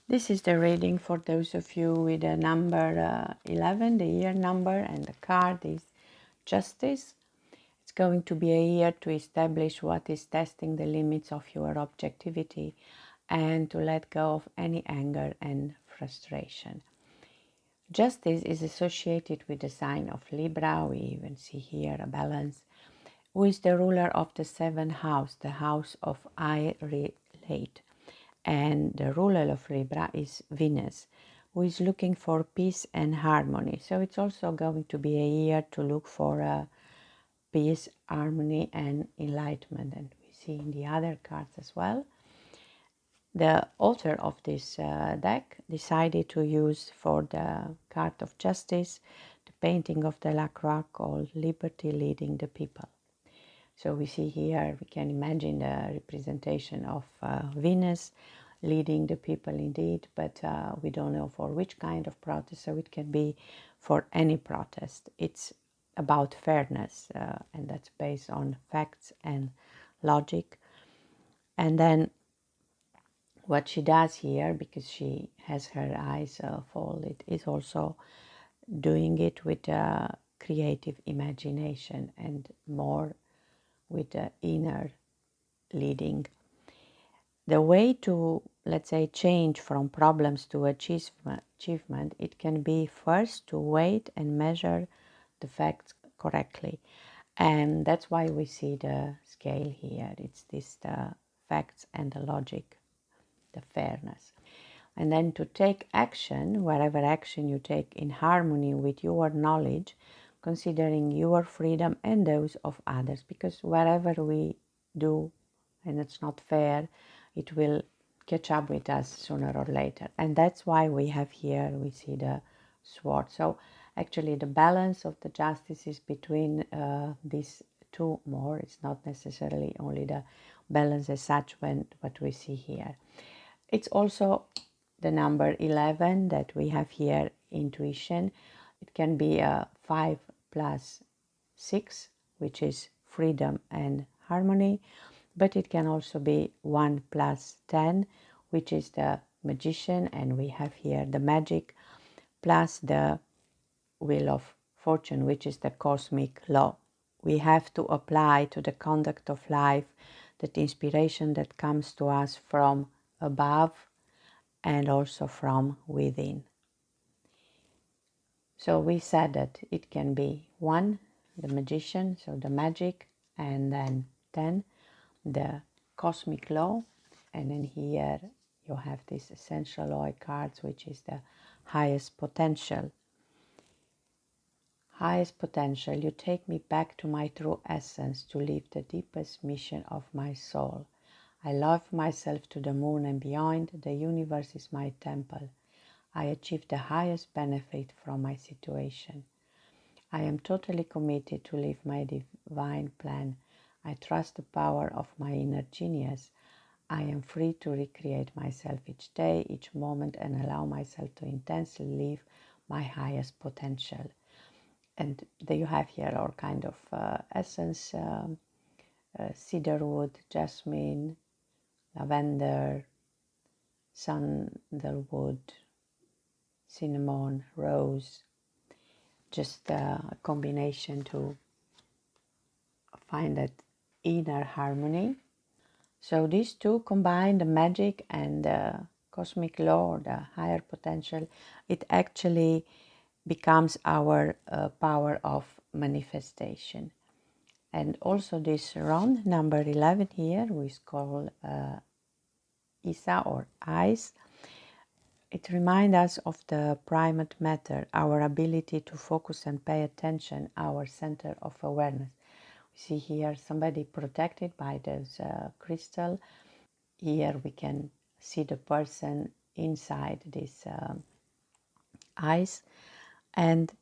This is the reading for those of you with the number 11, the year number, and the card is Justice. It's going to be a year to establish what is testing the limits of your objectivity and to let go of any anger and frustration. Justice is associated with the sign of Libra. We even see here a balance, who is the ruler of the seventh house, the house of I relate. And the ruler of Libra is Venus, who is looking for peace and harmony. So it's also going to be a year to look for peace, harmony, and enlightenment. And we see in the other cards as well. The author of this deck decided to use for the card of justice the painting of Delacroix called Liberty Leading the People. So we see here, we can imagine the representation of Venus leading the people indeed, but we don't know for which kind of protest, so it can be for any protest. It's about fairness, and that's based on facts and logic. And then what she does here, because she has her eyes folded, is also doing it with creative imagination and more with the inner leading. The way to, let's say, change from problems to achievement, it can be first to wait and measure the facts correctly. And that's why we see the scale here. It's this the facts and the logic, the fairness. And then to take action, wherever action you take in harmony with your knowledge, considering your freedom and those of others, because wherever we do and it's not fair, it will catch up with us sooner or later. And that's why we have here, we see the sword. So actually the balance of the justice is between these two more. It's not necessarily only the balance as such when what we see here. It's also the number 11 that we have here, intuition. It can be a 5 plus 6, which is freedom and harmony, but it can also be 1 plus 10, which is the magician, and we have here the magic, plus the wheel of fortune, which is the cosmic law. We have to apply to the conduct of life that inspiration that comes to us from above and also from within. So we said that it can be 1, the magician, so the magic, and then 10, the cosmic law, and then here you have this essential law cards, which is the highest potential. Highest potential, you take me back to my true essence, to live the deepest mission of my soul. I love myself to the moon and beyond. The universe is my temple. I achieve the highest benefit from my situation. I am totally committed to live my divine plan. I trust the power of my inner genius. I am free to recreate myself each day, each moment, and allow myself to intensely live my highest potential. And there you have here all kind of essence, cedarwood, jasmine, lavender, sandalwood, cinnamon, rose, just a combination to find that inner harmony. So these two combine, the magic and the cosmic law, or the higher potential, it actually becomes our power of manifestation. And also this round number 11 here, which is called Isa or eyes, it reminds us of the primate matter, our ability to focus and pay attention, our center of awareness. We see here somebody protected by this crystal. Here we can see the person inside this eyes, and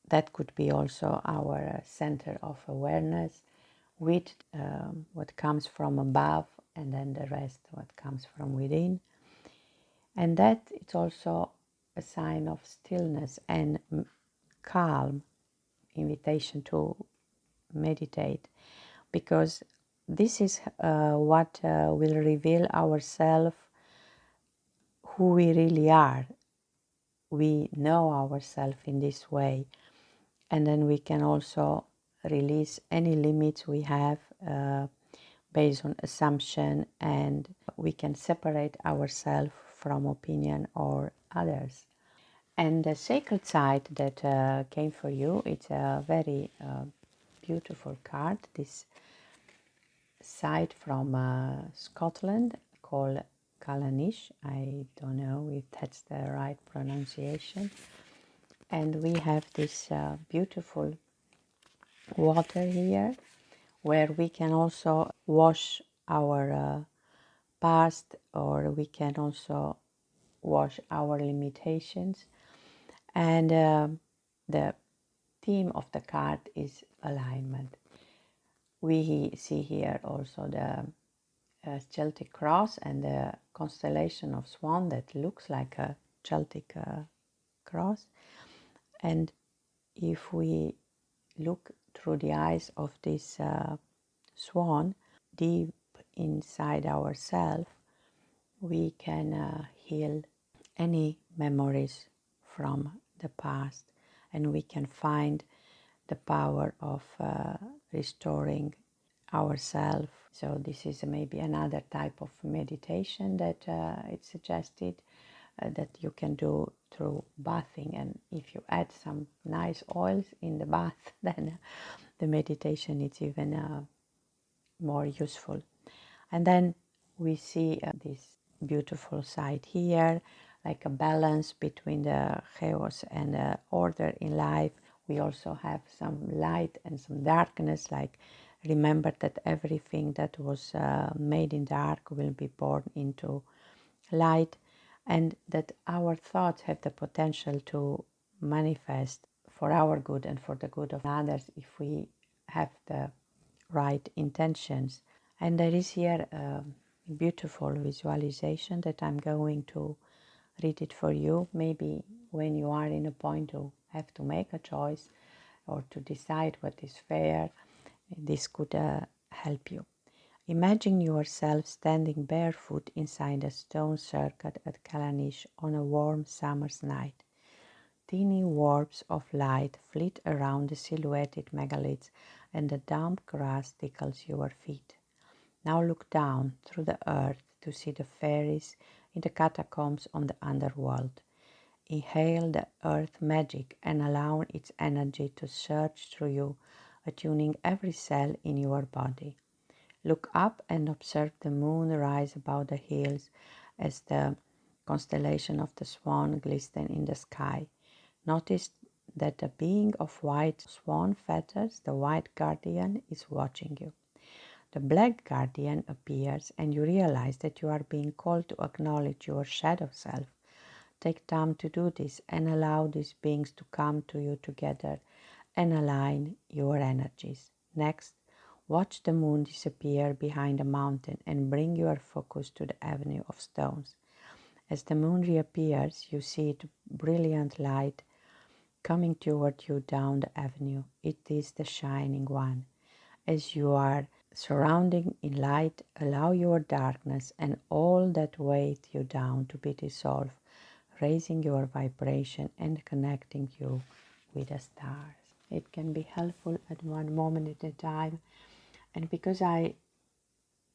that could be also our center of awareness with what comes from above, and then the rest what comes from within. And that it's also a sign of stillness and calm, invitation to meditate, because this is what will reveal ourselves, who we really are. We know ourselves in this way, and then we can also release any limits we have based on assumption, and we can separate ourselves from opinion or others. And the sacred side that came for you, it's a very beautiful card. This side from Scotland called Kalanish. I don't know if that's the right pronunciation. And we have this beautiful water here where we can also wash our past, or we can also wash our limitations. And the theme of the card is alignment. We see here also the Celtic cross and the constellation of Swan that looks like a Celtic cross. And if we look through the eyes of this swan deep inside ourselves, we can heal any memories from the past, and we can find the power of restoring ourselves. So this is maybe another type of meditation that it's suggested that you can do through bathing, and if you add some nice oils in the bath, then the meditation is even more useful. And then we see this beautiful side here, like a balance between the chaos and the order in life. We also have some light and some darkness, like remember that everything that was made in dark will be born into light, and that our thoughts have the potential to manifest for our good and for the good of others if we have the right intentions. And there is here a beautiful visualization that I'm going to read it for you. Maybe when you are in a point to have to make a choice or to decide what is fair, this could help you. Imagine yourself standing barefoot inside a stone circuit at Kalanish on a warm summer's night. Teeny warps of light flit around the silhouetted megaliths, and the damp grass tickles your feet. Now look down through the earth to see the fairies in the catacombs on the underworld. Inhale the earth magic and allow its energy to surge through you, attuning every cell in your body. Look up and observe the moon rise above the hills as the constellation of the swan glistens in the sky. Notice that the being of white swan feathers, the white guardian, is watching you. The black guardian appears, and you realize that you are being called to acknowledge your shadow self. Take time to do this and allow these beings to come to you together and align your energies. Next, watch the moon disappear behind a mountain and bring your focus to the avenue of stones. As the moon reappears, you see its brilliant light coming toward you down the avenue. It is the shining one. As you are surrounding in light, allow your darkness and all that weight you down to be dissolved, raising your vibration and connecting you with the stars. It can be helpful at one moment at a time. And because I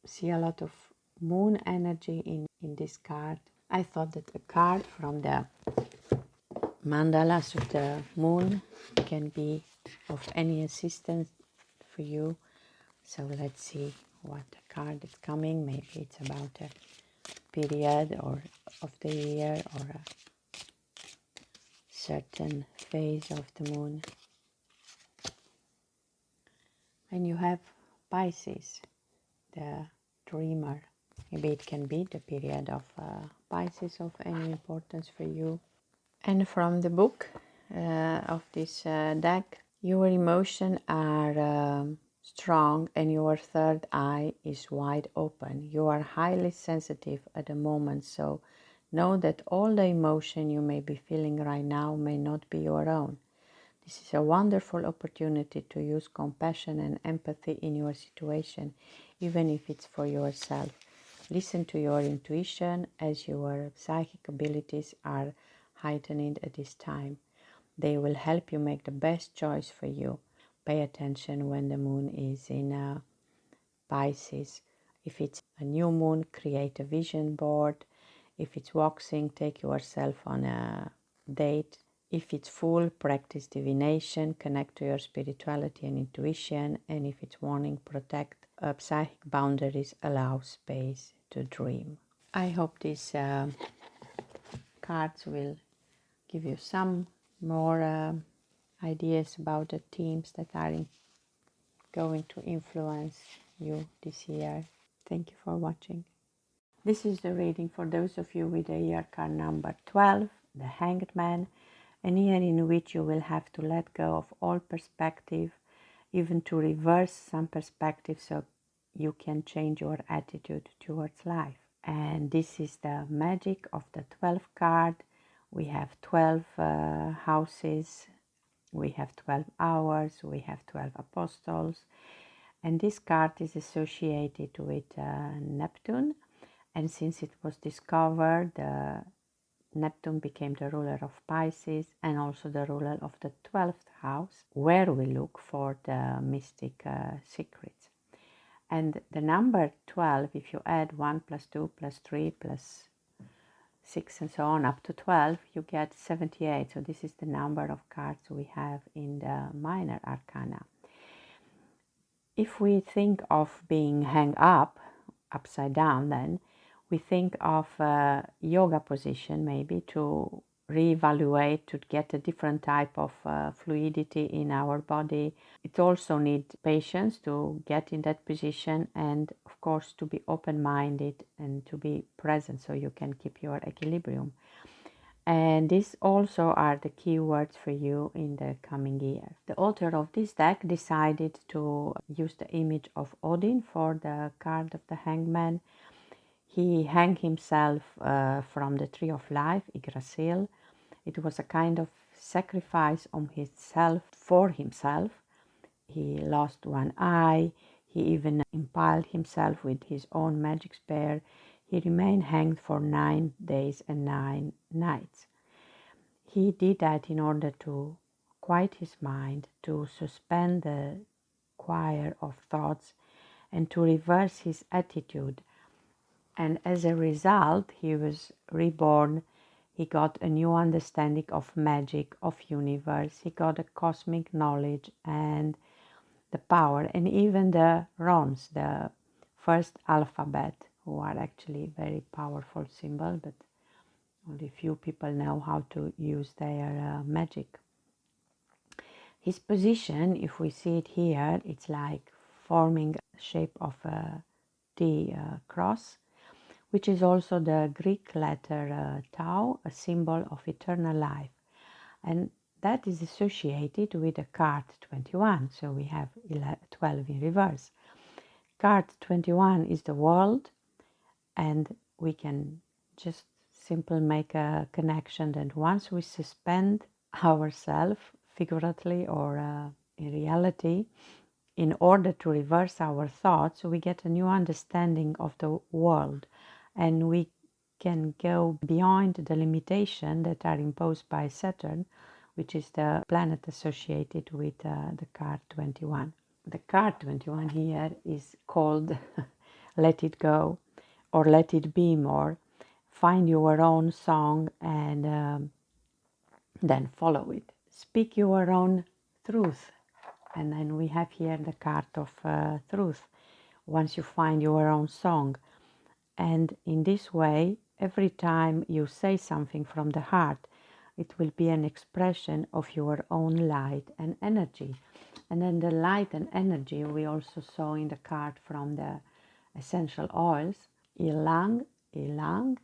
see a lot of moon energy in this card, I thought that a card from the mandalas of the moon can be of any assistance for you. So let's see what card is coming. Maybe it's about a period or of the year or a certain phase of the moon. And you have Pisces, the dreamer. Maybe it can be the period of Pisces of any importance for you. And from the book of this deck, your emotions are strong and your third eye is wide open. You are highly sensitive at the moment, so know that all the emotion you may be feeling right now may not be your own. This is a wonderful opportunity to use compassion and empathy in your situation, even if it's for yourself. Listen to your intuition as your psychic abilities are heightened at this time. They will help you make the best choice for you. Pay attention when the moon is in Pisces. If it's a new moon, create a vision board. If it's waxing, take yourself on a date. If it's full, practice divination, connect to your spirituality and intuition. And if it's waning, protect psychic boundaries, allow space to dream. I hope these cards will give you some more ideas about the themes that are going to influence you this year. Thank you for watching. This is the reading for those of you with the year card number 12, the Hanged Man, an year in which you will have to let go of all perspective, even to reverse some perspective so you can change your attitude towards life. And this is the magic of the 12 card. We have 12 houses, we have 12 hours, we have 12 apostles, and this card is associated with Neptune. And since it was discovered, Neptune became the ruler of Pisces and also the ruler of the 12th house, where we look for the mystic secrets. And the number 12, if you add 1 plus 2 plus 3 plus 6 and so on up to 12, you get 78. So this is the number of cards we have in the minor arcana. If we think of being hung up, upside down, then we think of a yoga position maybe to reevaluate, to get a different type of fluidity in our body. It also needs patience to get in that position, and of course to be open-minded and to be present so you can keep your equilibrium. And these also are the key words for you in the coming year. The author of this deck decided to use the image of Odin for the card of the Hangman. He hung himself from the tree of life, Yggdrasil. It was a kind of sacrifice on himself, for himself. He lost one eye. He even impaled himself with his own magic spear. He remained hanged for 9 days and 9 nights. He did that in order to quiet his mind, to suspend the choir of thoughts, and to reverse his attitude. And as a result, he was reborn. He got a new understanding of magic, of universe. He got a cosmic knowledge and the power, and even the runes, the first alphabet, who are actually very powerful symbol, but only few people know how to use their magic. His position, if we see it here, it's like forming a shape of a T cross, which is also the Greek letter tau, a symbol of eternal life. And that is associated with the card 21, so we have 12 in reverse. Card 21 is the world, and we can just simply make a connection that once we suspend ourselves, figuratively or in reality, in order to reverse our thoughts, we get a new understanding of the world, and we can go beyond the limitation that are imposed by Saturn, which is the planet associated with the card 21. The card 21 here is called Let It Go, or Let It Be More. Find your own song and then follow it. Speak your own truth. And then we have here the card of truth. Once you find your own song. And in this way, every time you say something from the heart, it will be an expression of your own light and energy. And then the light and energy we also saw in the card from the essential oils. Ilang, ilang,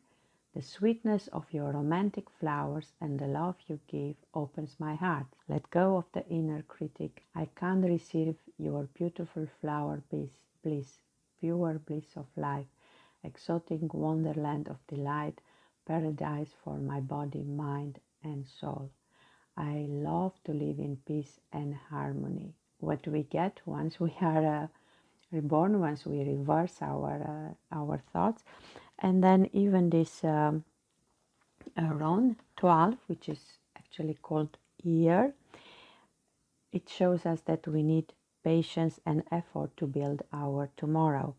the sweetness of your romantic flowers and the love you give opens my heart. Let go of the inner critic. I can't receive your beautiful flower bliss, pure bliss of life, exotic wonderland of delight, paradise for my body, mind, and soul. I love to live in peace and harmony. What we get once we are reborn once we reverse our thoughts. And then even this round 12, which is actually called year, it shows us that we need patience and effort to build our tomorrow.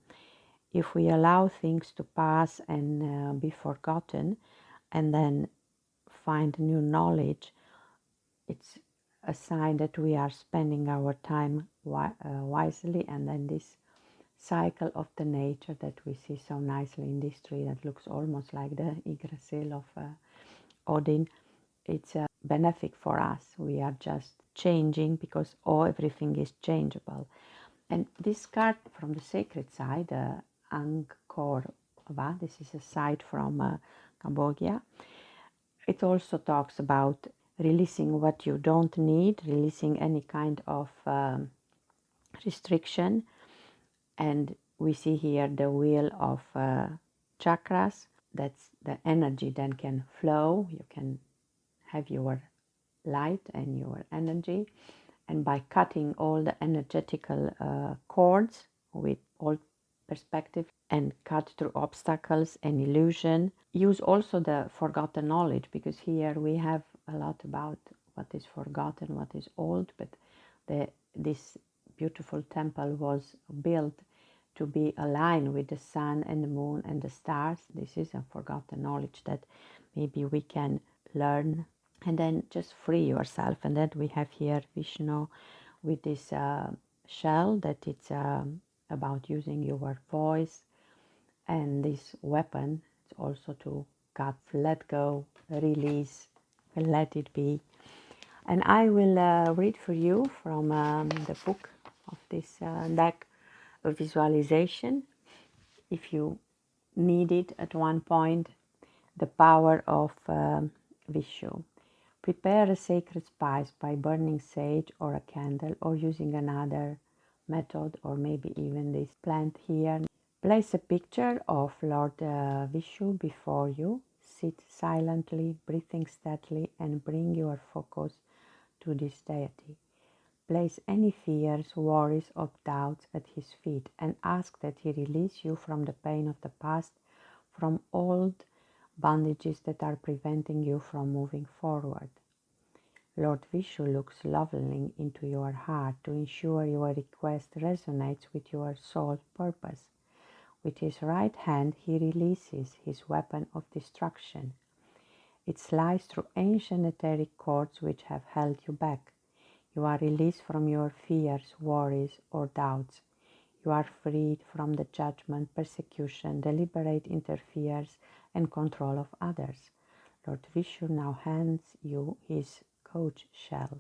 If we allow things to pass and be forgotten and then find new knowledge, it's a sign that we are spending our time wisely. And then this cycle of the nature that we see so nicely in this tree that looks almost like the Yggdrasil of Odin, it's a benefit for us. We are just changing because everything is changeable. And this card from the sacred side, Angkor Wat, this is a site from Cambodia. It also talks about releasing what you don't need, releasing any kind of restriction. And we see here the wheel of chakras. That's the energy then can flow. You can have your light and your energy. And by cutting all the energetical cords with all perspective and cut through obstacles and illusion, use also the forgotten knowledge, because here we have a lot about what is forgotten, what is old, but this beautiful temple was built to be aligned with the sun and the moon and the stars. This is a forgotten knowledge that maybe we can learn and then just free yourself. And then we have here Vishnu with this shell that it's about using your voice, and this weapon it's also to cut, let go, release, let it be. And I will read for you from the book of this deck of visualization, if you need it at one point, the power of Vishu. Prepare a sacred spice by burning sage or a candle, or using another method, or maybe even this plant here. Place a picture of Lord Vishu before you. Sit silently, breathing steadily, and bring your focus to this deity. Place any fears, worries, or doubts at his feet and ask that he release you from the pain of the past, from old bondages that are preventing you from moving forward. Lord Vishu looks lovingly into your heart to ensure your request resonates with your soul purpose. With his right hand, he releases his weapon of destruction. It slices through ancient etheric cords which have held you back. You are released from your fears, worries, or doubts. You are freed from the judgment, persecution, deliberate interference, and control of others. Lord Vishu now hands you his coach shell.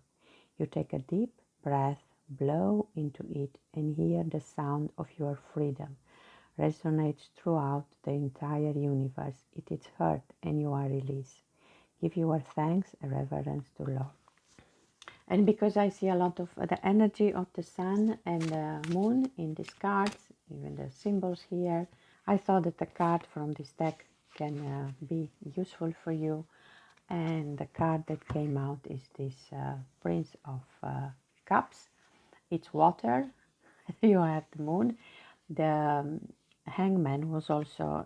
You take a deep breath, blow into it, and hear the sound of your freedom resonates throughout the entire universe. It is heard, and you are released. Give your thanks and reverence to Lord. And because I see a lot of the energy of the sun and the moon in these cards, even the symbols here, I thought that the card from this deck can be useful for you. And the card that came out is this Prince of Cups. It's water. You have the moon. The Hangman was also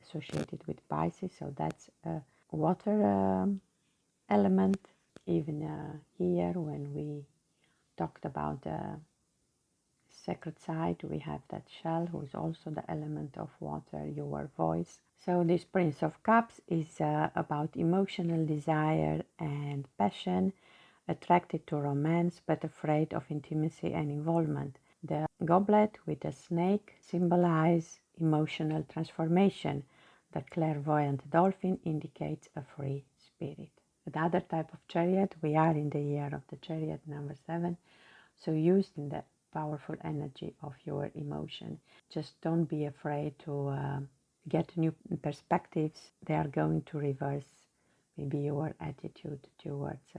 associated with Pisces, so that's a water element. Even here, when we talked about the sacred side, we have that shell, who is also the element of water, your voice. So this Prince of Cups is about emotional desire and passion, attracted to romance but afraid of intimacy and involvement. The goblet with the snake symbolizes emotional transformation. The clairvoyant dolphin indicates a free spirit. The other type of chariot, we are in the year of the chariot, number 7. So using the powerful energy of your emotion. Just don't be afraid to get new perspectives. They are going to reverse maybe your attitude towards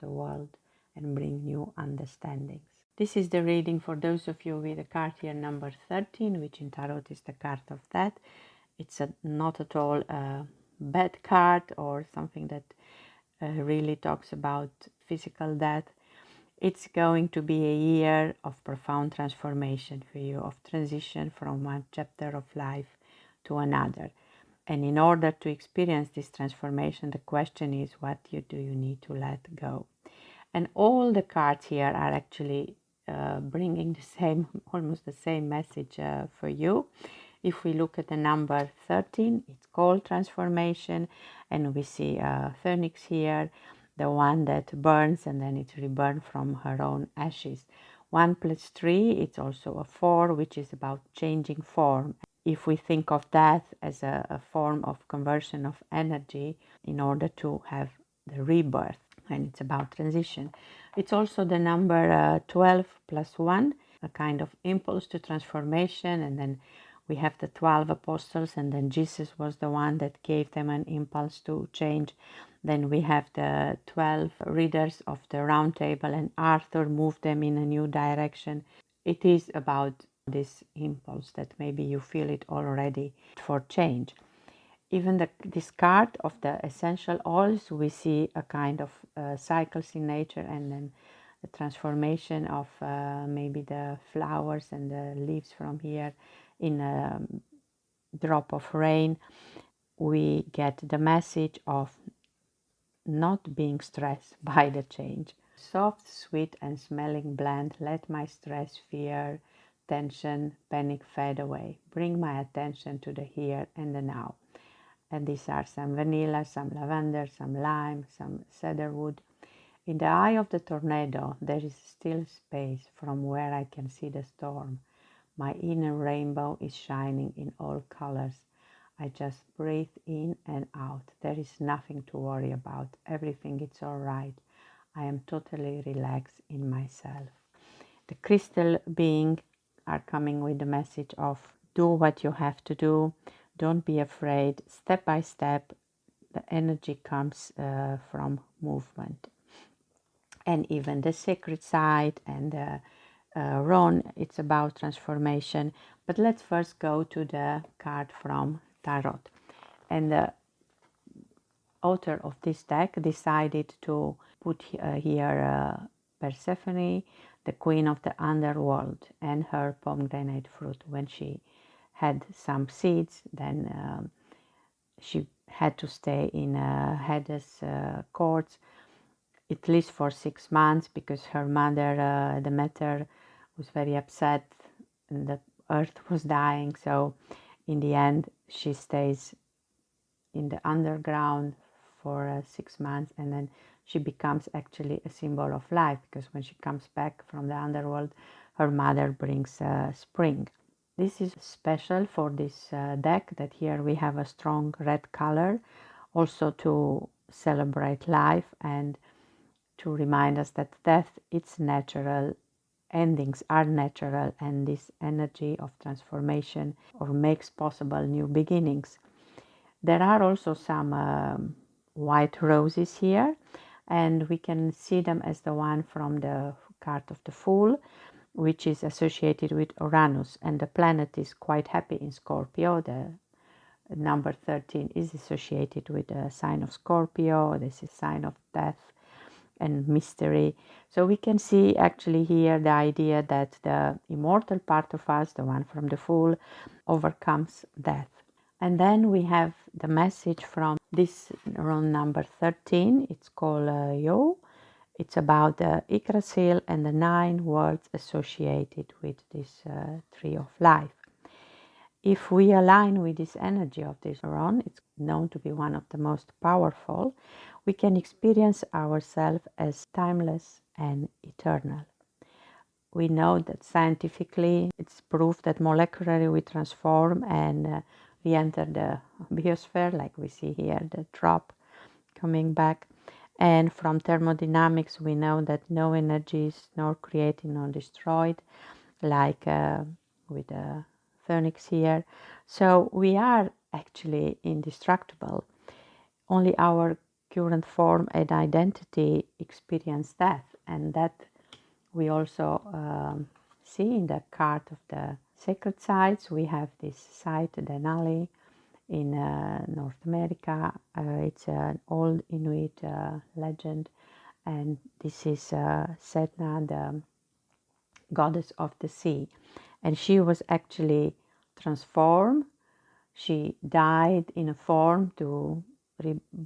the world and bring new understandings. This is the reading for those of you with a card here number 13, which in Tarot is the card of death. It's not at all a bad card or something that really talks about physical death. It's going to be a year of profound transformation for you, of transition from one chapter of life to another. And in order to experience this transformation, the question is, what do you need to let go? And all the cards here are actually bringing the same, almost the same message for you. If we look at the number 13, it's called transformation, and we see a phoenix here, the one that burns and then it's reborn from her own ashes. 1 plus 3, it's also a 4, which is about changing form. If we think of death as a form of conversion of energy in order to have the rebirth, and it's about transition. It's also the number 12 plus 1, a kind of impulse to transformation, and then we have the 12 apostles, and then Jesus was the one that gave them an impulse to change. Then we have the 12 readers of the round table, and Arthur moved them in a new direction. It is about this impulse that maybe you feel it already for change. Even this card of the essential oils, we see a kind of cycles in nature, and then the transformation of maybe the flowers and the leaves from here in a drop of rain. We get the message of not being stressed by the change. Soft, sweet and smelling blend, let my stress, fear, tension, panic fade away. Bring my attention to the here and the now. And these are some vanilla, some lavender, some lime, some cedarwood. In the eye of the tornado, there is still space from where I can see the storm. My inner rainbow is shining in all colors. I just breathe in and out. There is nothing to worry about. Everything is all right. I am totally relaxed in myself. The crystal beings are coming with the message of do what you have to do. Don't be afraid. Step by step, the energy comes from movement. And even the sacred side and the Ron, it's about transformation. But let's first go to the card from Tarot. And the author of this deck decided to put here Persephone, the queen of the underworld, and her pomegranate fruit. When she had some seeds, then she had to stay in Hades' courts, at least for 6 months, because her mother, Demeter, was very upset and the earth was dying. So in the end, she stays in the underground for 6 months, and then she becomes actually a symbol of life, because when she comes back from the underworld, her mother brings spring. This is special for this deck, that here we have a strong red color, also to celebrate life and to remind us that death is natural, endings are natural, and this energy of transformation or makes possible new beginnings. There are also some white roses here, and we can see them as the one from the card of the Fool, which is associated with Uranus, and the planet is quite happy in Scorpio. The number 13 is associated with the sign of Scorpio. This is a sign of death and mystery. So we can see actually here the idea that the immortal part of us, the one from the Fool, overcomes death. And then we have the message from this rune number 13. It's called Yo. It's about the Yggdrasil and the 9 words associated with this tree of life. If we align with this energy of this rune, it's known to be one of the most powerful, we can experience ourselves as timeless and eternal. We know that scientifically it's proof that molecularly we transform and we enter the biosphere, like we see here, the drop coming back. And from thermodynamics, we know that no energy is nor created nor destroyed, like with the phoenix here. So we are actually indestructible. Only our current form and identity experience death, and that we also see in the card of the sacred sites. We have this site, Denali, in North America. It's an old Inuit legend, And this is Setna, the goddess of the sea. And she was actually transformed. She died in a form to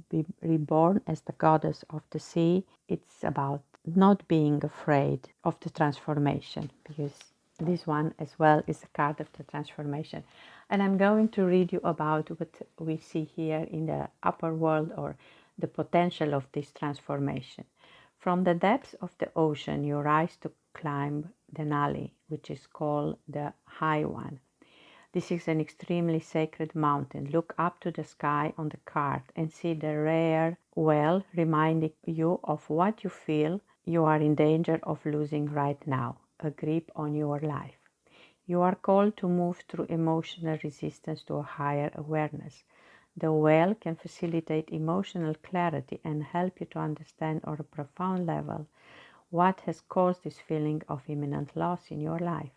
be reborn as the goddess of the sea. It's about not being afraid of the transformation, because this one as well is a card of the transformation. And I'm going to read you about what we see here in the upper world, or the potential of this transformation. From the depths of the ocean, you rise to climb Denali, which is called the High One. This is an extremely sacred mountain. Look up to the sky on the card and see the rare well, reminding you of what you feel you are in danger of losing right now, a grip on your life. You are called to move through emotional resistance to a higher awareness. The well can facilitate emotional clarity and help you to understand on a profound level what has caused this feeling of imminent loss in your life.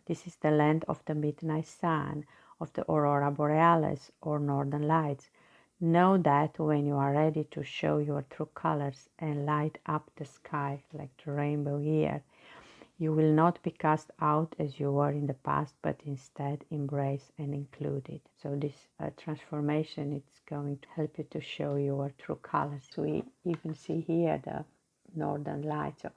This is the land of the midnight sun, of the aurora borealis or northern lights. Know that when you are ready to show your true colors and light up the sky like the rainbow here, you will not be cast out as you were in the past, but instead embrace and included. So this transformation, it's going to help you to show your true colors. We even see here the northern lights. So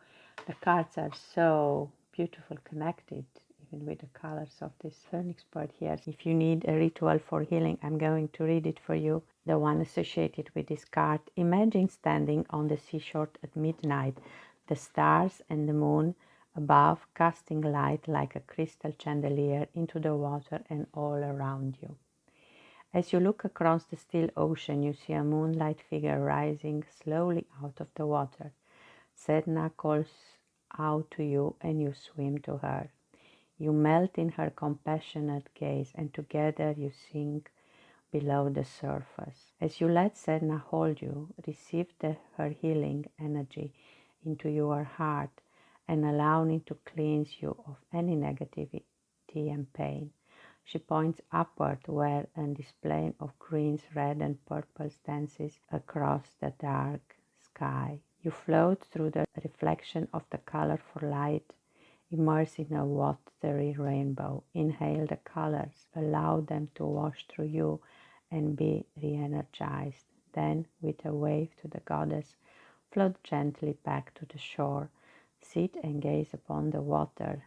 the cards are so beautiful, connected even with the colors of this phoenix bird here. If you need a ritual for healing, I'm going to read it for you. The one associated with this card. Imagine standing on the seashore at midnight, the stars and the moon above casting light like a crystal chandelier into the water and all around you. As you look across the still ocean, you see a moonlight figure rising slowly out of the water. Sedna calls out to you and you swim to her. You melt in her compassionate gaze and together you sink below the surface. As you let Sedna hold you, receive her healing energy into your heart and allowing it to cleanse you of any negativity and pain. She points upward where a display of greens, red and purple dances across the dark sky. You float through the reflection of the colorful light, immerse in a watery rainbow. Inhale the colors, allow them to wash through you and be re-energized. Then, with a wave to the goddess, float gently back to the shore. Sit and gaze upon the water,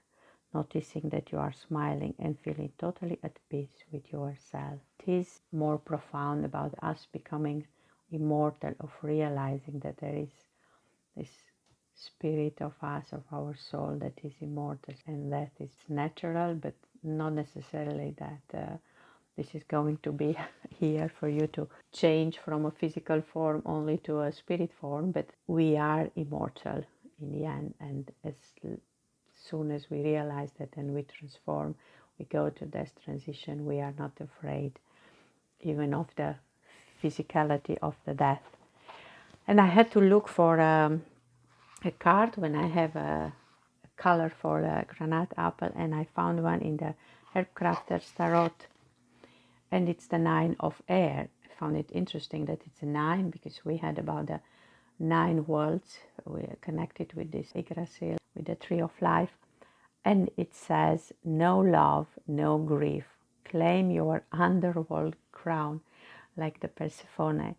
noticing that you are smiling and feeling totally at peace with yourself. It is more profound about us becoming immortal, of realizing that there is this spirit of us, of our soul, that is immortal, and that is natural, but not necessarily that this is going to be here for you to change from a physical form only to a spirit form, but we are immortal in the end. And as soon as we realize that and we transform, we go to this transition, we are not afraid even of the physicality of the death. And I had to look for a card when I have a color for a granite apple, and I found one in the Herbcrafters Tarot, and it's the 9 of air. I found it interesting that it's a 9 because we had about the 9 worlds. We're connected with this Yggdrasil, with the tree of life, and it says no love, no grief. Claim your underworld crown like the Persephone.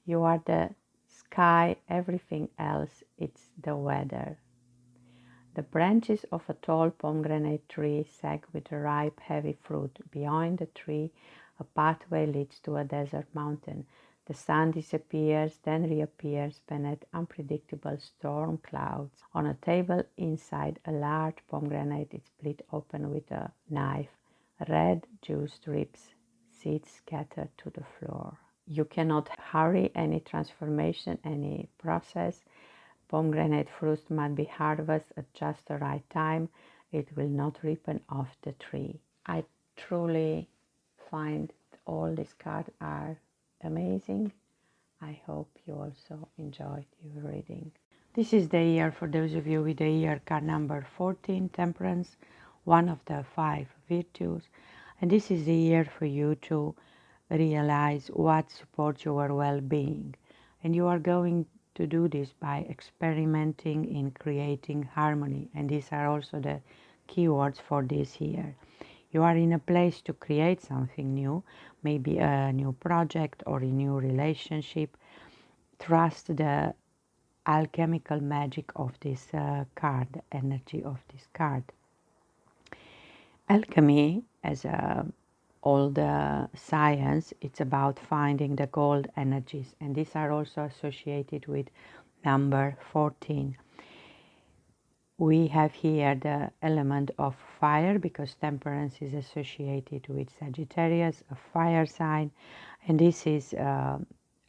You are the sky, everything else, it's the weather. The branches of a tall pomegranate tree sag with ripe, heavy fruit. Behind the tree, a pathway leads to a desert mountain. The sun disappears, then reappears beneath unpredictable storm clouds. On a table inside a large pomegranate is split open with a knife. Red juice drips, seeds scattered to the floor. You cannot hurry any transformation, any process. Pomegranate fruit must be harvested at just the right time. It will not ripen off the tree. I truly find all these cards are amazing. I hope you also enjoyed your reading. This is the year, for those of you with the year card number 14, Temperance, one of the 5 virtues. And this is the year for you to realize what supports your well-being. And you are going to do this by experimenting in creating harmony. And these are also the keywords for this year. You are in a place to create something new, maybe a new project or a new relationship. Trust the alchemical magic of this card, the energy of this card. Alchemy, as old science, it's about finding the gold energies, and these are also associated with number 14. We have here the element of fire because temperance is associated with Sagittarius, a fire sign, and this is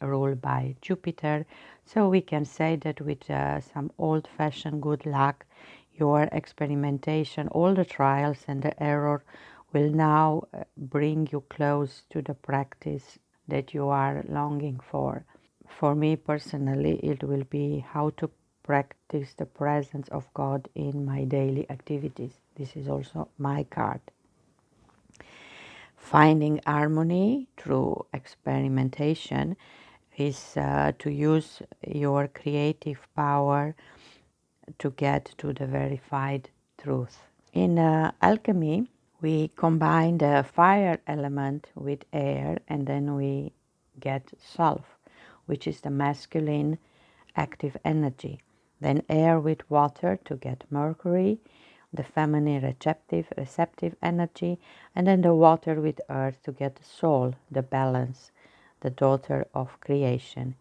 ruled by Jupiter. So we can say that with some old-fashioned good luck, your experimentation, all the trials and the error will now bring you close to the practice that you are longing for. For me personally, it will be how to practice the presence of God in my daily activities. This is also my card. Finding harmony through experimentation is to use your creative power to get to the verified truth. In alchemy, we combine the fire element with air, and then we get sulfur, which is the masculine active energy. Then air with water to get mercury, the feminine receptive energy, and then the water with earth to get the soul, the balance, the daughter of creation.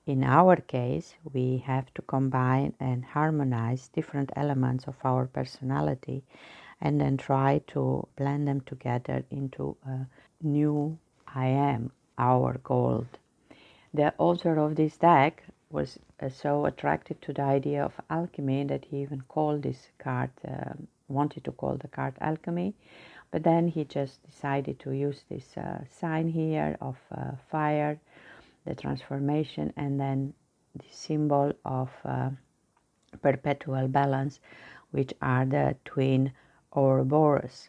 In our case, we have to combine and harmonize different elements of our personality and then try to blend them together into a new I am, our gold. The author of this deck was so attracted to the idea of alchemy that he even called this card, wanted to call the card alchemy, but then he just decided to use this sign here of fire, the transformation, and then the symbol of perpetual balance, which are the twin Ouroboros.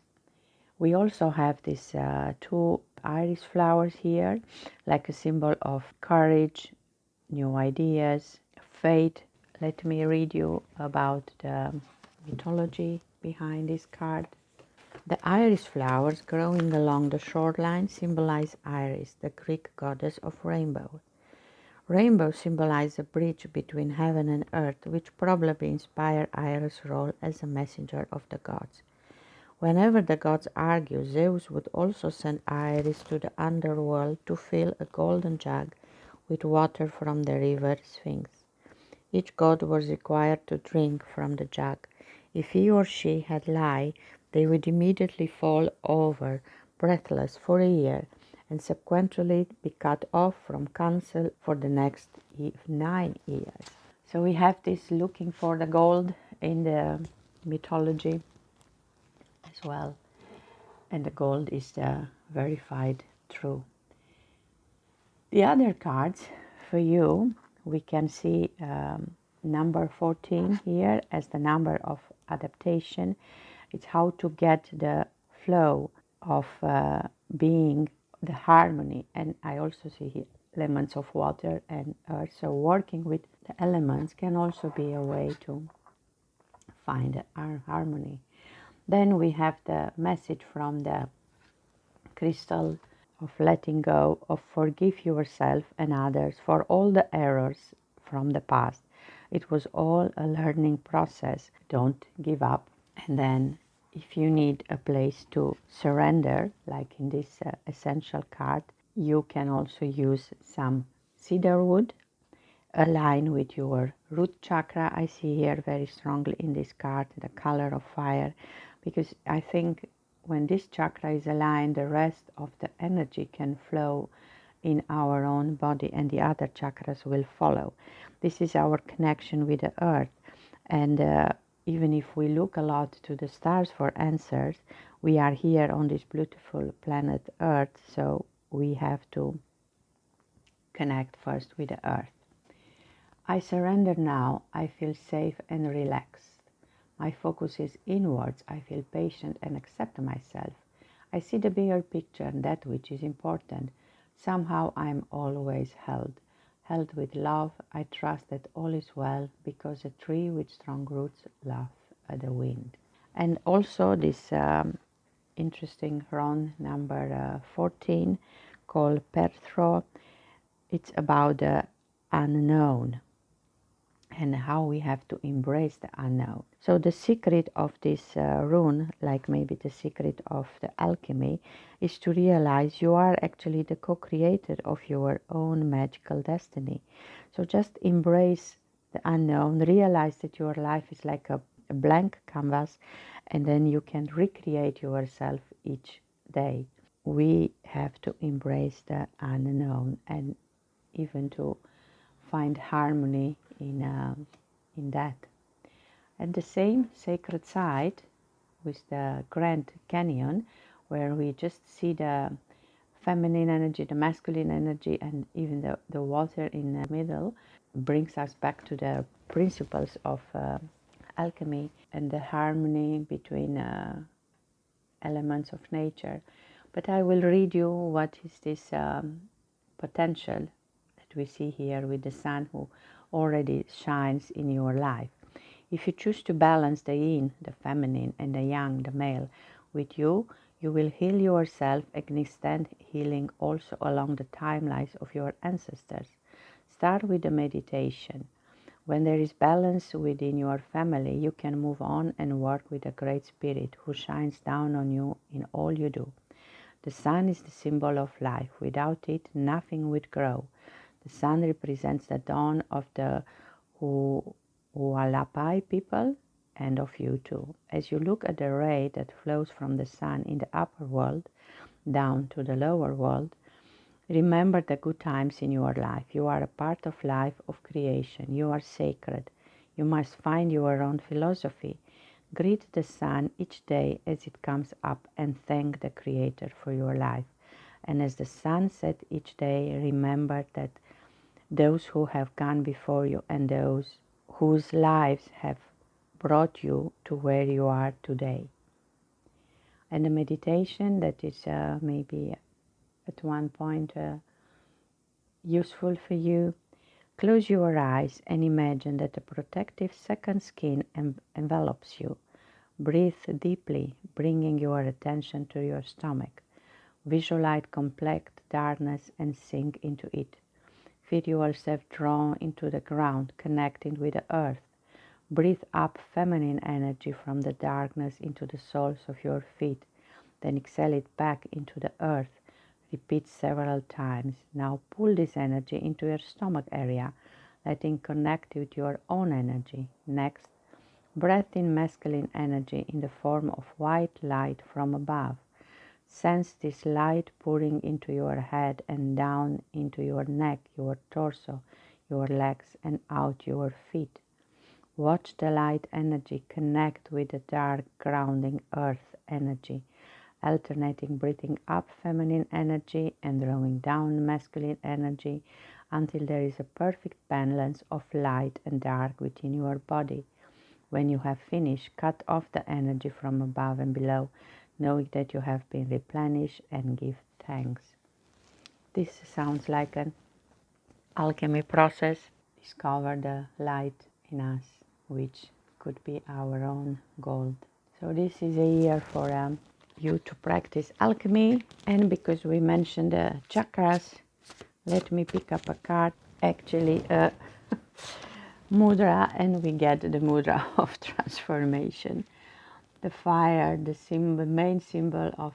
We also have these two iris flowers here, like a symbol of courage, new ideas, faith. Let me read you about the mythology behind this card. The iris flowers growing along the shoreline symbolize Iris, the Greek goddess of rainbow. Rainbow symbolize a bridge between heaven and earth, which probably inspired Iris' role as a messenger of the gods. Whenever the gods argue, Zeus would also send Iris to the underworld to fill a golden jug with water from the river Sphinx. Each god was required to drink from the jug. If he or she had lied, they would immediately fall over, breathless, for a year, and subsequently be cut off from counsel for the next 9 years. So we have this looking for the gold in the mythology as well, and the gold is the verified true. The other cards for you, we can see number 14 here as the number of adaptation. It's how to get the flow of being, the harmony, and I also see here elements of water and earth. So working with the elements can also be a way to find our harmony. Then we have the message from the crystal of letting go, of forgive yourself and others for all the errors from the past. It was all a learning process. Don't give up. And then if you need a place to surrender, like in this essential card, you can also use some cedar wood, align with your root chakra. I see here very strongly in this card the color of fire, because I think when this chakra is aligned, the rest of the energy can flow in our own body and the other chakras will follow. This is our connection with the earth, and even if we look a lot to the stars for answers, we are here on this beautiful planet earth, so we have to connect first with the earth. I surrender now. I feel safe and relaxed. My focus is inwards. I feel patient and accept myself. I see the bigger picture and that which is important. Somehow I am always held. held with love, I trust that all is well, because a tree with strong roots laughs at the wind. And also this interesting rune number 14 called Perthro. It's about the unknown and how we have to embrace the unknown. So the secret of this rune, like maybe the secret of the alchemy, is to realize you are actually the co-creator of your own magical destiny. So just embrace the unknown, realize that your life is like a blank canvas, and then you can recreate yourself each day. We have to embrace the unknown and even to find harmony in that. At the same sacred site with the Grand Canyon, where we just see the feminine energy, the masculine energy, and even the water in the middle, brings us back to the principles of alchemy and the harmony between elements of nature. But I will read you what is this potential that we see here with the sun who already shines in your life. If you choose to balance the yin, the feminine, and the yang, the male, with you, you will heal yourself and extend healing also along the timelines of your ancestors. Start with the meditation. When there is balance within your family, you can move on and work with a great spirit who shines down on you in all you do. The sun is the symbol of life. Without it, nothing would grow. The sun represents the dawn of the Hualapai people and of you too. As you look at the ray that flows from the sun in the upper world down to the lower world, remember the good times in your life. You are a part of life, of creation. You are sacred. You must find your own philosophy. Greet the sun each day as it comes up and thank the Creator for your life. And as the sun sets each day, remember that those who have gone before you and those whose lives have brought you to where you are today. And the meditation that is maybe at one point useful for you. Close your eyes and imagine that a protective second skin envelops you. Breathe deeply, bringing your attention to your stomach. Visualize complete darkness and sink into it. Feel yourself drawn into the ground, connecting with the earth. Breathe up feminine energy from the darkness into the soles of your feet, then exhale it back into the earth. Repeat several times. Now pull this energy into your stomach area, letting connect with your own energy. Next, breathe in masculine energy in the form of white light from above. Sense this light pouring into your head and down into your neck, your torso, your legs, and out your feet. Watch the light energy connect with the dark, grounding earth energy, alternating breathing up feminine energy and drawing down masculine energy until there is a perfect balance of light and dark within your body. When you have finished, cut off the energy from above and below, knowing that you have been replenished, and give thanks. This sounds like an alchemy process. Discover the light in us, which could be our own gold. So this is a year for you to practice alchemy. And because we mentioned the chakras, let me pick up a card, actually a mudra, and we get the mudra of transformation. The fire, the symbol, main symbol of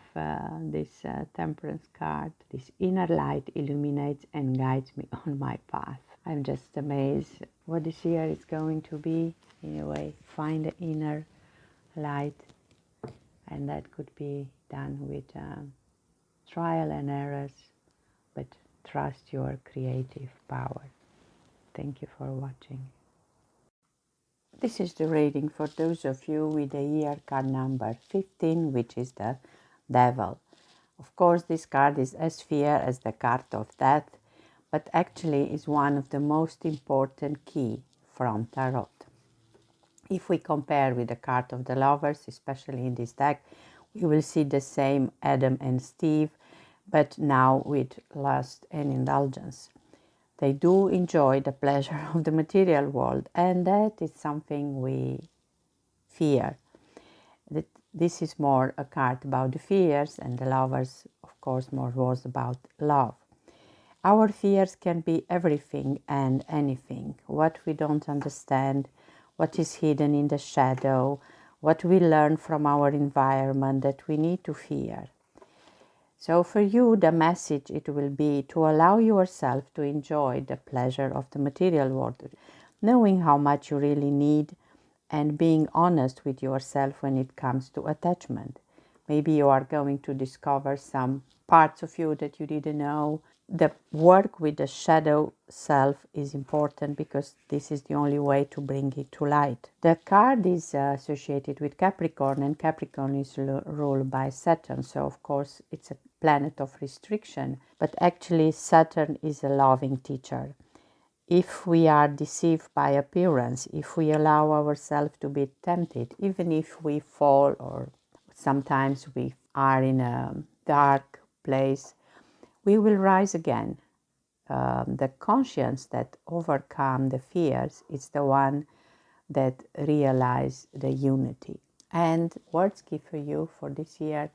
this temperance card, this inner light illuminates and guides me on my path. I'm just amazed what this year is going to be. In a way, find the inner light, and that could be done with trial and errors, but trust your creative power. Thank you for watching. This is the reading for those of you with the year card number 15, which is the devil. Of course, this card is as fear as the card of death, but actually is one of the most important key from tarot. If we compare with the card of the lovers, especially in this deck, we will see the same Adam and Steve, but now with lust and indulgence. They do enjoy the pleasure of the material world, and that is something we fear. This is more a card about the fears, and the lovers, of course, more was about love. Our fears can be everything and anything. What we don't understand, what is hidden in the shadow, what we learn from our environment that we need to fear. So for you, the message it will be to allow yourself to enjoy the pleasure of the material world, knowing how much you really need and being honest with yourself when it comes to attachment. Maybe you are going to discover some parts of you that you didn't know. The work with the shadow self is important because this is the only way to bring it to light. The card is associated with Capricorn, and Capricorn is ruled by Saturn, so of course it's a planet of restriction, but actually Saturn is a loving teacher. If we are deceived by appearance, if we allow ourselves to be tempted, even if we fall or sometimes we are in a dark place, we will rise again. The conscience that overcomes the fears is the one that realize the unity. And words gift for you for this year,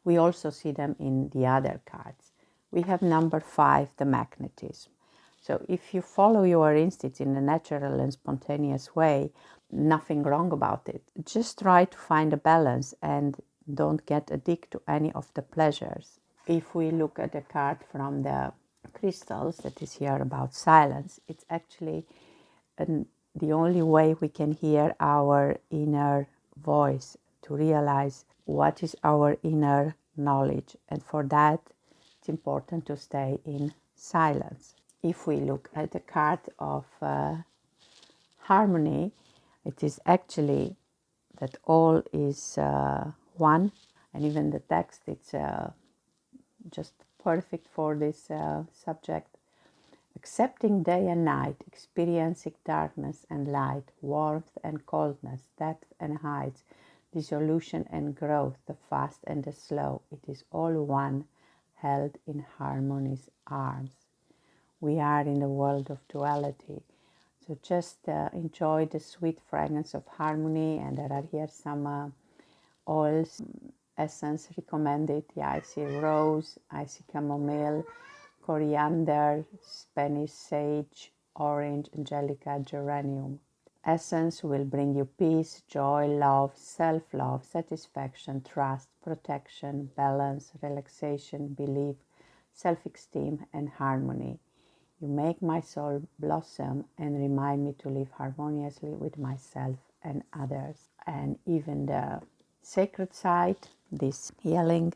we also see them in the other cards. We have number 5, the magnetism. So if you follow your instincts in a natural and spontaneous way, nothing wrong about it. Just try to find a balance and don't get addicted to any of the pleasures. If we look at the card from the crystals that is here about silence, it's actually the only way we can hear our inner voice, to realize what is our inner knowledge. And for that, it's important to stay in silence. If we look at the card of harmony, it is actually that all is one, and even the text, it's just perfect for this subject. Accepting day and night, experiencing darkness and light, warmth and coldness, depth and heights, dissolution and growth, the fast and the slow, it is all one, held in harmony's arms. We are in the world of duality, so just enjoy the sweet fragrance of harmony. And there are here some oils, essence recommended. Yeah, I see rose, I see chamomile, coriander, Spanish sage, orange, angelica, geranium. Essence will bring you peace, joy, love, self-love, satisfaction, trust, protection, balance, relaxation, belief, self-esteem, and harmony. You make my soul blossom and remind me to live harmoniously with myself and others. And even the sacred side, this healing,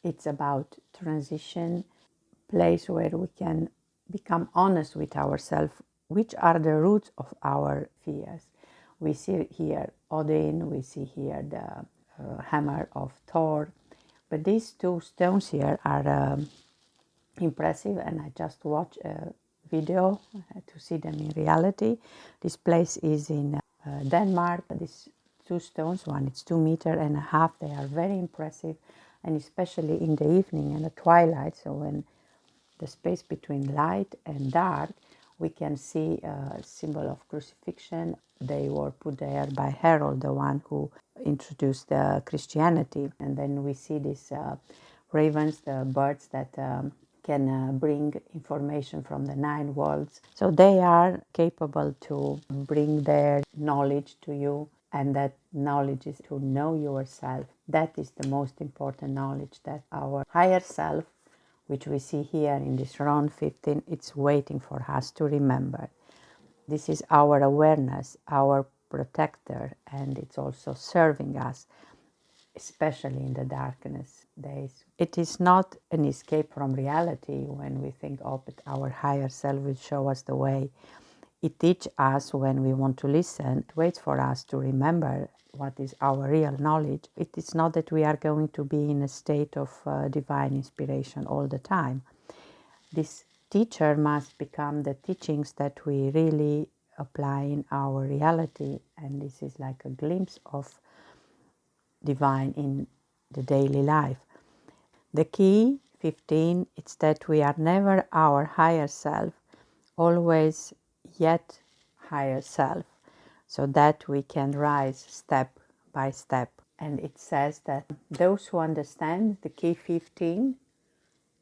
it's about transition, place where we can become honest with ourselves, which are the roots of our fears. We see here Odin, we see here the hammer of Thor, but these two stones here are impressive, and I just watched a video to see them in reality. This place is in Denmark. These two stones, one it's 2.5 meters, they are very impressive, and especially in the evening and the twilight, so when the space between light and dark, we can see a symbol of crucifixion. They were put there by Harold, the one who introduced Christianity. And then we see these ravens, the birds that can bring information from the 9 worlds. So they are capable to bring their knowledge to you, and that knowledge is to know yourself. That is the most important knowledge, that our higher self, which we see here in this round 15, it's waiting for us to remember. This is our awareness, our protector, and it's also serving us, especially in the darkness days. It is not an escape from reality when we think, oh, but our higher self will show us the way. It teaches us when we want to listen. It waits for us to remember what is our real knowledge. It is not that we are going to be in a state of divine inspiration all the time. This teacher must become the teachings that we really apply in our reality, and this is like a glimpse of divine in the daily life. The key 15, it's that we are never our higher self always yet higher self, so that we can rise step by step. And it says that those who understand the key 15,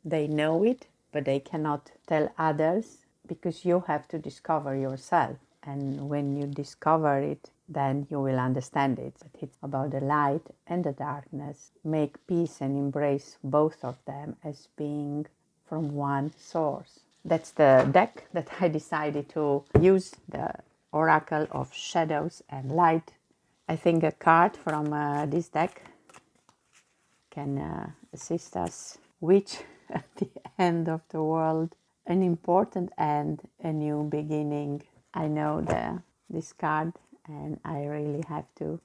they know it, but they cannot tell others, because you have to discover yourself. And when you discover it, then you will understand it. But it's about the light and the darkness. Make peace and embrace both of them as being from one source. That's the deck that I decided to use, the Oracle of Shadows and Light. I think a card from this deck can assist us, which at the end of the world, an important end, a new beginning. I know this card, and I really have to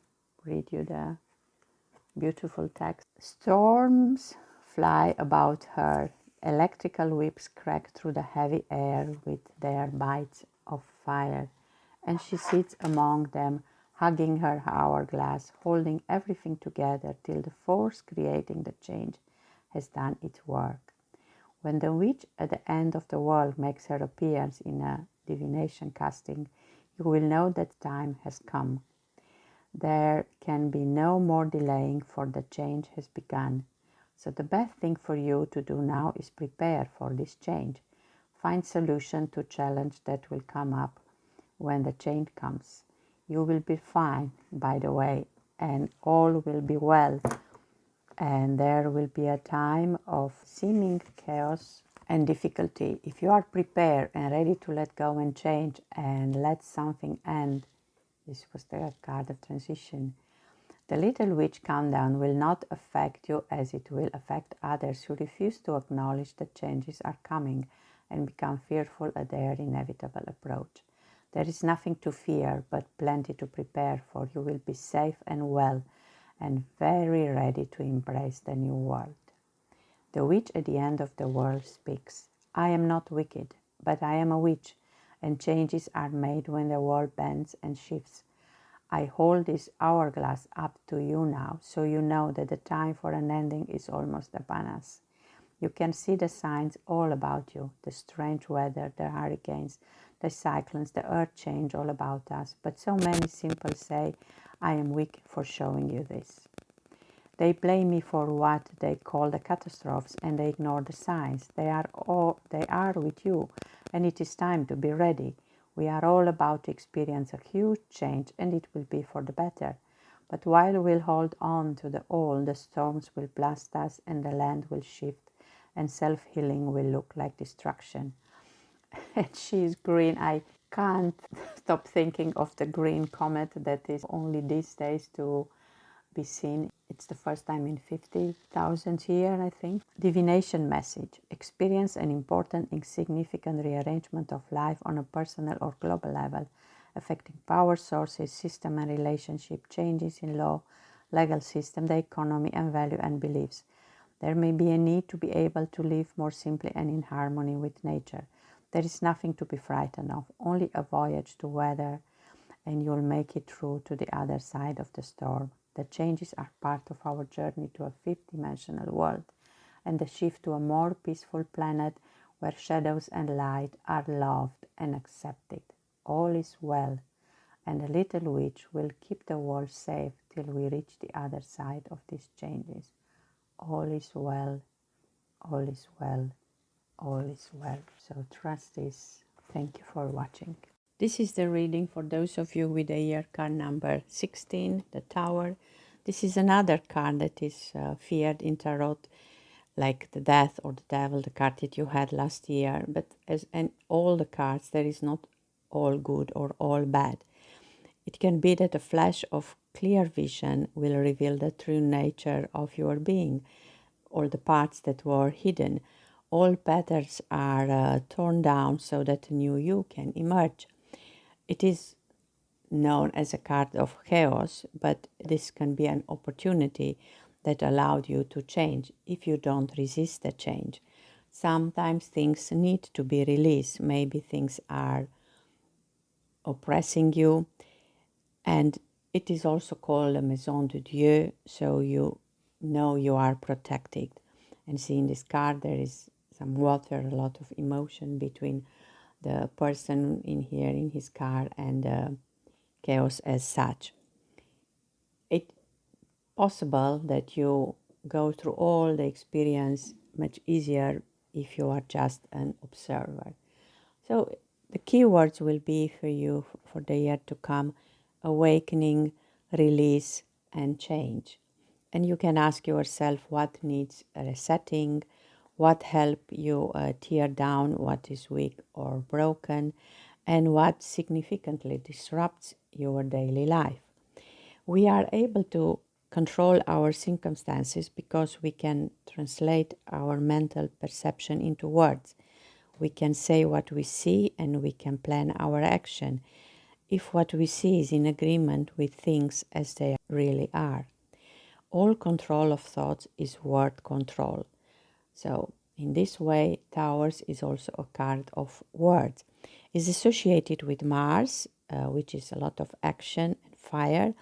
read you the beautiful text. Storms fly about her, electrical whips crack through the heavy air with their bites of fire, and she sits among them, hugging her hourglass, holding everything together till the force creating the change has done its work. When the witch at the end of the world makes her appearance in a divination casting, you will know that time has come. There can be no more delaying, for the change has begun. So the best thing for you to do now is prepare for this change. Find solution to challenge that will come up when the change comes. You will be fine, by the way, and all will be well. And there will be a time of seeming chaos and difficulty. If you are prepared and ready to let go and change and let something end, this was the card of transition. The little witch countdown will not affect you as it will affect others who refuse to acknowledge that changes are coming and become fearful at their inevitable approach. There is nothing to fear, but plenty to prepare for. You will be safe and well and very ready to embrace the new world. The witch at the end of the world speaks. I am not wicked, but I am a witch, and changes are made when the world bends and shifts. I hold this hourglass up to you now, so you know that the time for an ending is almost upon us. You can see the signs all about you, the strange weather, the hurricanes, the cyclones, the earth change all about us. But so many simply say, I am weak for showing you this. They blame me for what they call the catastrophes, and they ignore the signs. They are with you, and it is time to be ready. We are all about to experience a huge change, and it will be for the better. But while we'll hold on to the old, the storms will blast us, and the land will shift, and self-healing will look like destruction. And she's green. I can't stop thinking of the green comet that is only these days to be seen. It's the first time in 50,000 years, I think. Divination message. Experience an important, insignificant rearrangement of life on a personal or global level, affecting power sources, system and relationship, changes in law, legal system, the economy and value and beliefs. There may be a need to be able to live more simply and in harmony with nature. There is nothing to be frightened of, only a voyage to weather, and you'll make it through to the other side of the storm. The changes are part of our journey to a fifth-dimensional world, and the shift to a more peaceful planet where shadows and light are loved and accepted. All is well, and the little witch will keep the world safe till we reach the other side of these changes. All is well, all is well, all is well. So trust this. Thank you for watching. This is the reading for those of you with the year card number 16, the Tower. This is another card that is feared in Tarot, like the Death or the Devil, the card that you had last year. But as in all the cards, there is not all good or all bad. It can be that a flash of clear vision will reveal the true nature of your being, or the parts that were hidden. All patterns are torn down so that a new you can emerge. It is known as a card of chaos, but this can be an opportunity that allowed you to change if you don't resist the change. Sometimes things need to be released. Maybe things are oppressing you, and it is also called a Maison de Dieu, so you know you are protected. And see, in this card there is some water, a lot of emotion between the person in here in his car and chaos as such. It's possible that you go through all the experience much easier if you are just an observer. So the keywords will be for you for the year to come: awakening, release, and change. And you can ask yourself what needs resetting, what help you tear down what is weak or broken, and what significantly disrupts your daily life. We are able to control our circumstances because we can translate our mental perception into words. We can say what we see and we can plan our action if what we see is in agreement with things as they really are. All control of thoughts is word control. So in this way, Towers is also a card of words. It's associated with Mars, which is a lot of action and fire,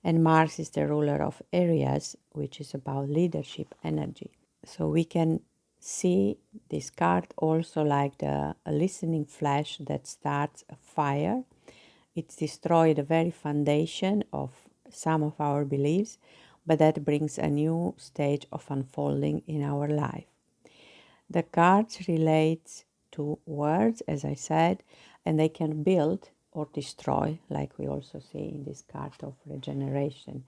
and Mars is the ruler of Aries, which is about leadership energy. So we can see this card also like a listening flash that starts a fire. It's destroyed the very foundation of some of our beliefs, but that brings a new stage of unfolding in our life. The cards relate to words, as I said, and they can build or destroy, like we also see in this card of regeneration.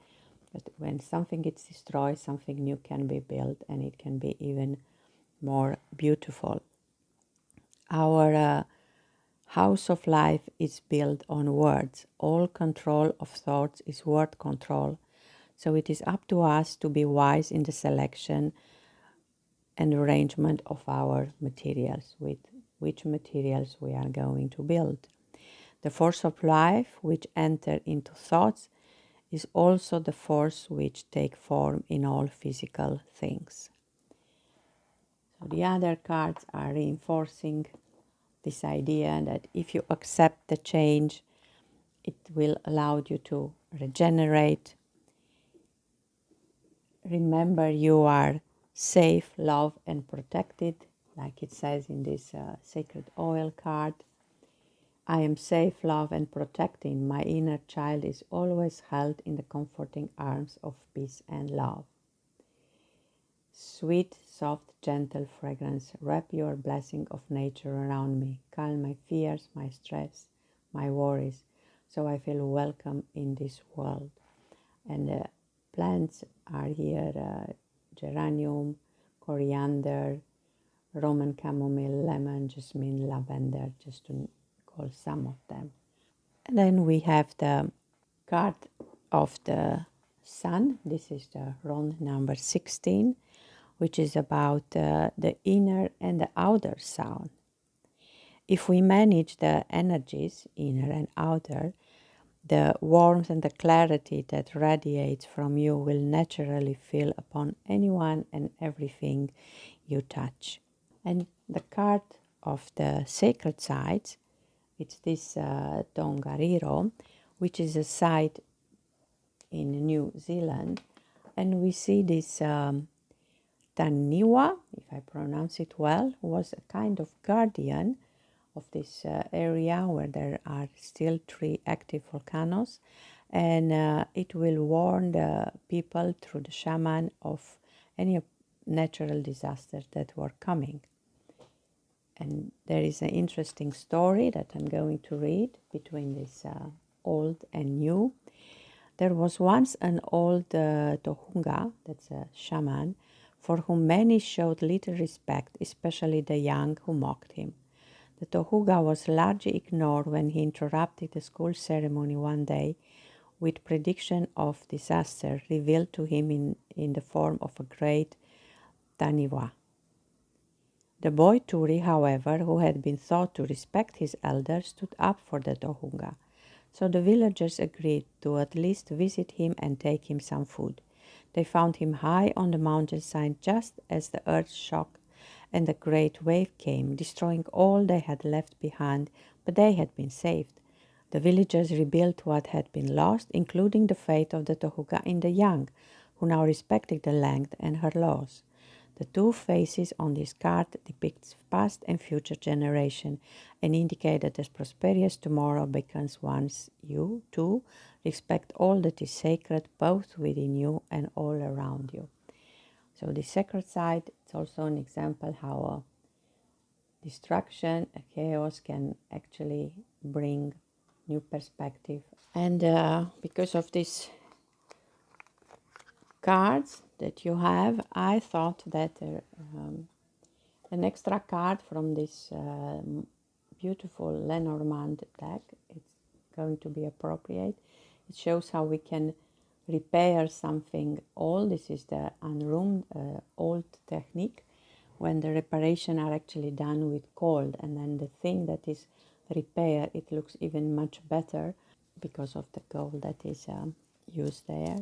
But when something gets destroyed, something new can be built, and it can be even more beautiful. Our house of life is built on words. All control of thoughts is word control. So it is up to us to be wise in the selection and arrangement of our materials, with which materials we are going to build. The force of life which enter into thoughts is also the force which take form in all physical things. So the other cards are reinforcing this idea that if you accept the change, it will allow you to regenerate. Remember, you are safe, loved, and protected, like it says in this sacred oil card. I am safe, loved, and protected. My inner child is always held in the comforting arms of peace and love. Sweet, soft, gentle fragrance, wrap your blessing of nature around me. Calm my fears, my stress, my worries, so I feel welcome in this world. And the plants are here, geranium, coriander, Roman chamomile, lemon, jasmine, lavender, just to call some of them. And then we have the card of the sun. This is the round number 16, which is about the inner and the outer sound. If we manage the energies, inner and outer, the warmth and the clarity that radiates from you will naturally fill upon anyone and everything you touch. And the card of the sacred sites, it's this Tongariro, which is a site in New Zealand. And we see this Taniwa, if I pronounce it well, was a kind of guardian of this area where there are still 3 active volcanoes, and it will warn the people through the shaman of any natural disasters that were coming. And there is an interesting story that I'm going to read between this old and new. There was once an old Tohunga, that's a shaman, for whom many showed little respect, especially the young who mocked him. The Tohunga was largely ignored when he interrupted the school ceremony one day with prediction of disaster revealed to him in the form of a great Taniwa. The boy Turi, however, who had been taught to respect his elders, stood up for the Tohunga. So the villagers agreed to at least visit him and take him some food. They found him high on the mountainside just as the earth shook and the great wave came, destroying all they had left behind, but they had been saved. The villagers rebuilt what had been lost, including the faith of the Tohunga in the young, who now respected the land and her laws. The two faces on this card depicts past and future generation and indicate that as prosperous tomorrow beckons once you too respect all that is sacred both within you and all around you. So the sacred side, it's also an example how destruction, chaos can actually bring new perspective. And because of these cards that you have, I thought that an extra card from this beautiful Lenormand deck, it's going to be appropriate. It shows how we can repair something old. This is the unroomed old technique, when the reparation are actually done with cold, and then the thing that is repaired, it looks even much better because of the gold that is used there.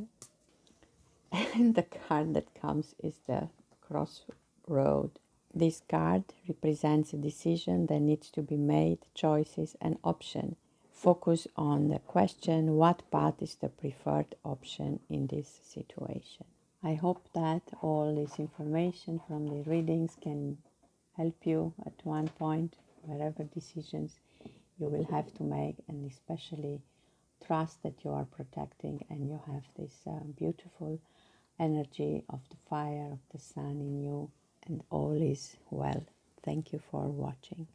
And the card that comes is the crossroad. This card represents a decision that needs to be made, choices and option. Focus on the question, what path is the preferred option in this situation? I hope that all this information from the readings can help you at one point, wherever decisions you will have to make, and especially trust that you are protecting and you have this beautiful energy of the fire of the sun in you, and all is well. Thank you for watching.